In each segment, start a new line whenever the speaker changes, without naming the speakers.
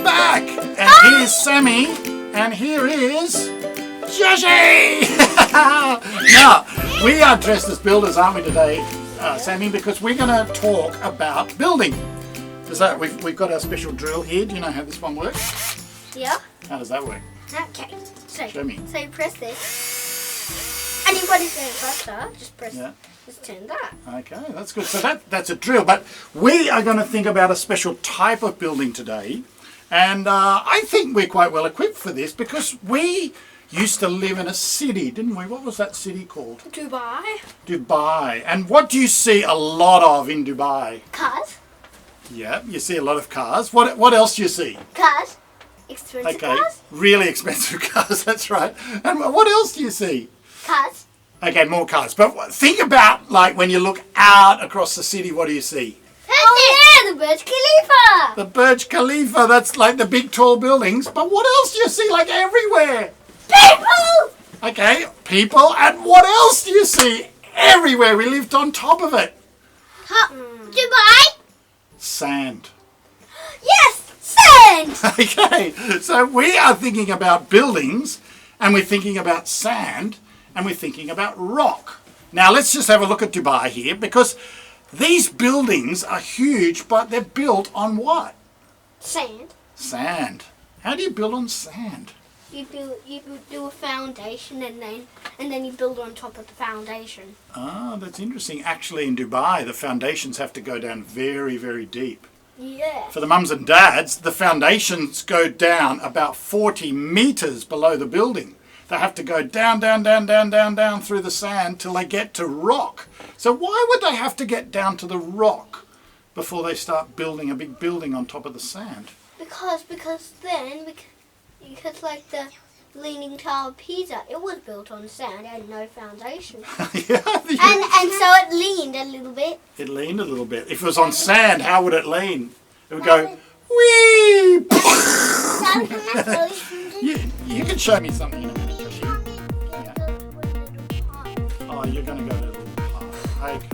back! And here's Sammy, and here is Joshi! Now, we are dressed as builders, aren't we, today, Sammy? Because we're going to talk about building. We've got our special drill here. Do you know how this one works?
Yeah.
How does that work?
Okay. So,
Show me.
So you press this, and you've got it faster. Just press.
Yeah.
Just turn that.
Okay, that's good. So that's a drill. But we are going to think about a special type of building today. And I think we're quite well equipped for this because we used to live in a city, didn't we? What was that city called?
Dubai.
Dubai. And what do you see a lot of in Dubai?
Cars.
Yeah, you see a lot of cars. What else do you see?
Cars. Expensive cars.
Really expensive cars, that's right. And what else do you see?
Cars.
Okay, more cars. But think about, like, when you look out across the city, what do you see?
Oh yeah, the Burj Khalifa.
The Burj Khalifa, that's like the big tall buildings. But what else do you see, like, everywhere?
People.
Okay, people. And what else do you see everywhere? We lived on top of it.
Dubai.
Sand.
Yes, sand.
Okay, so we are thinking about buildings, and we're thinking about sand, and we're thinking about rock. Now let's just have a look at Dubai here, because these buildings are huge, but they're built on what?
Sand.
Sand. How do you build on sand?
You do a foundation, and then you build on top of the foundation.
Ah, that's interesting. Actually, in Dubai, the foundations have to go down very, very deep.
Yeah.
For the mums and dads, the foundations go down about 40 meters below the building. They have to go down through the sand till they get to rock. So why would they have to get down to the rock before they start building a big building on top of the sand?
Because like the Leaning Tower of Pisa, it was built on sand and no foundation.
Yeah,
and so it leaned a little bit.
it leaned a little bit. If it was on sand, how would it lean? It would go, whee! You can show me something in a minute, Joshi. Oh, you're going to go to a little park. Okay,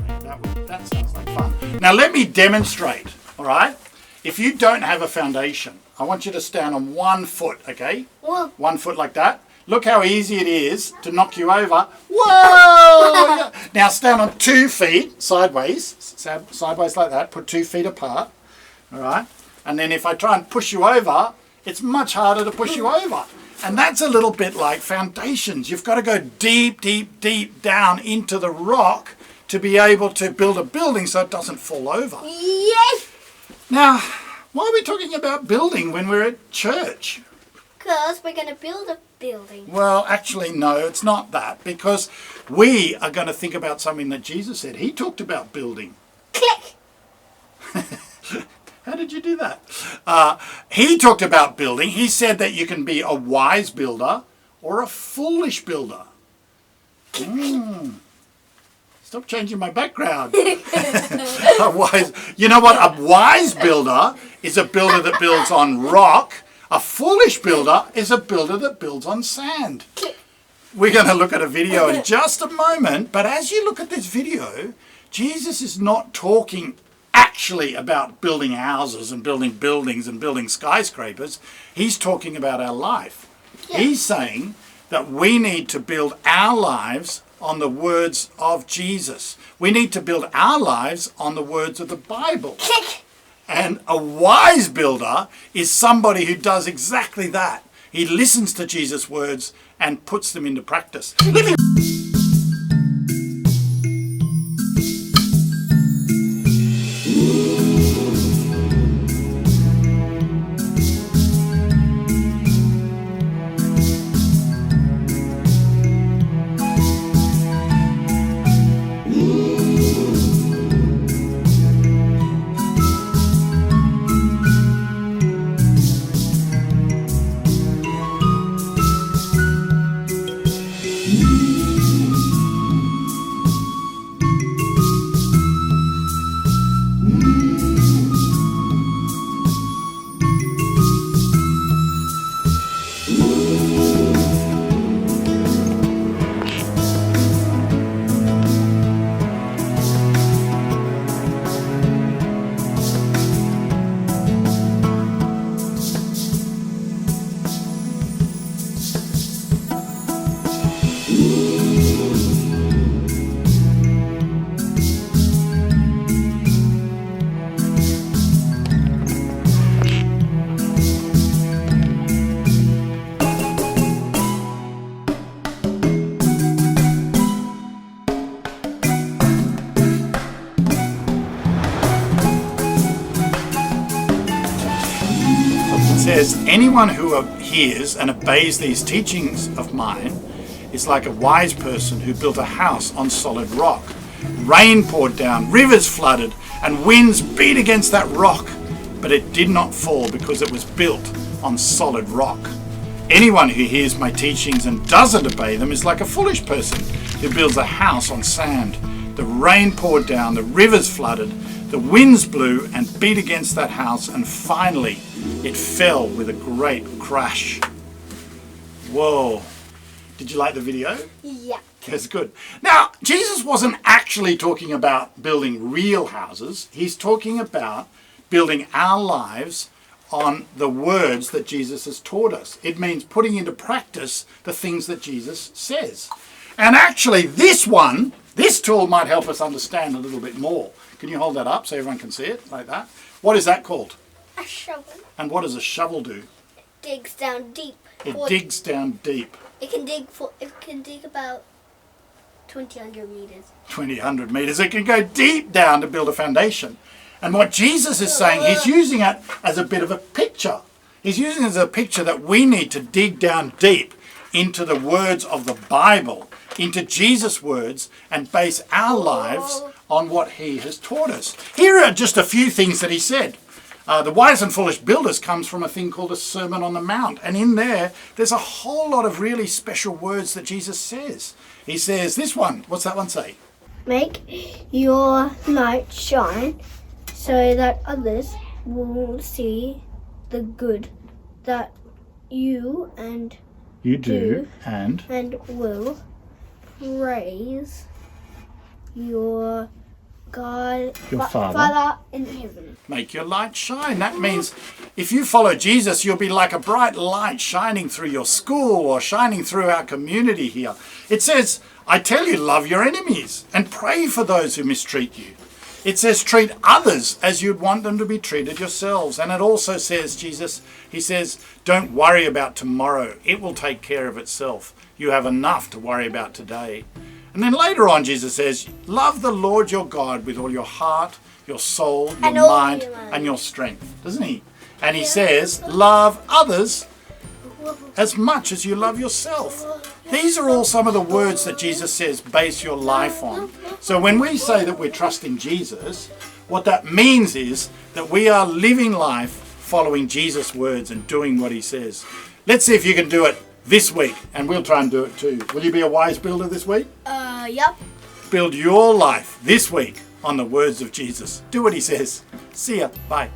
that sounds like fun. Now let me demonstrate, all right? If you don't have a foundation, I want you to stand on 1 foot, okay?
Whoa.
1 foot like that. Look how easy it is to knock you over. Whoa! Now stand on 2 feet sideways, sideways like that. Put 2 feet apart, all right? And then if I try and push you over, it's much harder to push you over. And that's a little bit like foundations. You've got to go deep, deep, deep down into the rock to be able to build a building so it doesn't fall over.
Yes.
Now, why are we talking about building when we're at church?
Because we're going to build a building.
Well, actually, no, it's not that. Because we are going to think about something that Jesus said. He talked about building.
Click.
How did you do that? He talked about building. He said that you can be a wise builder or a foolish builder. Stop changing my background. You know what? A wise builder is a builder that builds on rock. A foolish builder is a builder that builds on sand. We're going to look at a video in just a moment, but as you look at this video, Jesus is not talking actually about building houses and building buildings and building skyscrapers. He's talking about our life.
Yeah.
He's saying that we need to build our lives on the words of Jesus. We need to build our lives on the words of the Bible. And a wise builder is somebody who does exactly that. He listens to Jesus' words and puts them into practice. says, anyone who hears and obeys these teachings of mine is like a wise person who built a house on solid rock. Rain poured down, rivers flooded, and winds beat against that rock, but it did not fall because it was built on solid rock. Anyone who hears my teachings and doesn't obey them is like a foolish person who builds a house on sand. The rain poured down, the rivers flooded, the winds blew and beat against that house, and finally it fell with a great crash. Whoa. Did you like the video?
Yeah.
That's good. Now, Jesus wasn't actually talking about building real houses. He's talking about building our lives on the words that Jesus has taught us. It means putting into practice the things that Jesus says. And actually, this tool might help us understand a little bit more. Can you hold that up so everyone can see it like that? What is that called?
A shovel.
And what does a shovel do?
Digs down deep.
It digs down deep.
It can dig about 200 meters.
200 meters. It can go deep down to build a foundation. And what Jesus is saying, he's using it as a bit of a picture. He's using it as a picture that we need to dig down deep into the words of the Bible, into Jesus' words, and base our lives on what he has taught us. Here are just a few things that he said. The wise and foolish builders comes from a thing called a Sermon on the Mount. And in there's a whole lot of really special words that Jesus says. He says this one. What's that one say?
Make your light shine so that others will see the good that you do and will praise your God,
Your
Father in heaven.
Make your light shine. That means if you follow Jesus, you'll be like a bright light shining through your school or shining through our community here. It says, I tell you, love your enemies and pray for those who mistreat you. It says, treat others as you'd want them to be treated yourselves. And it also says, he says, don't worry about tomorrow. It will take care of itself. You have enough to worry about today. And then later on, Jesus says, love the Lord your God with all your heart, your soul, your mind, and your strength. Doesn't he? And he says, love others as much as you love yourself. These are all some of the words that Jesus says base your life on. So when we say that we're trusting Jesus, what that means is that we are living life following Jesus' words and doing what he says. Let's see if you can do it this week, and we'll try and do it too. Will you be a wise builder this week?
Yep.
Build your life this week on the words of Jesus. Do what he says. See ya. Bye.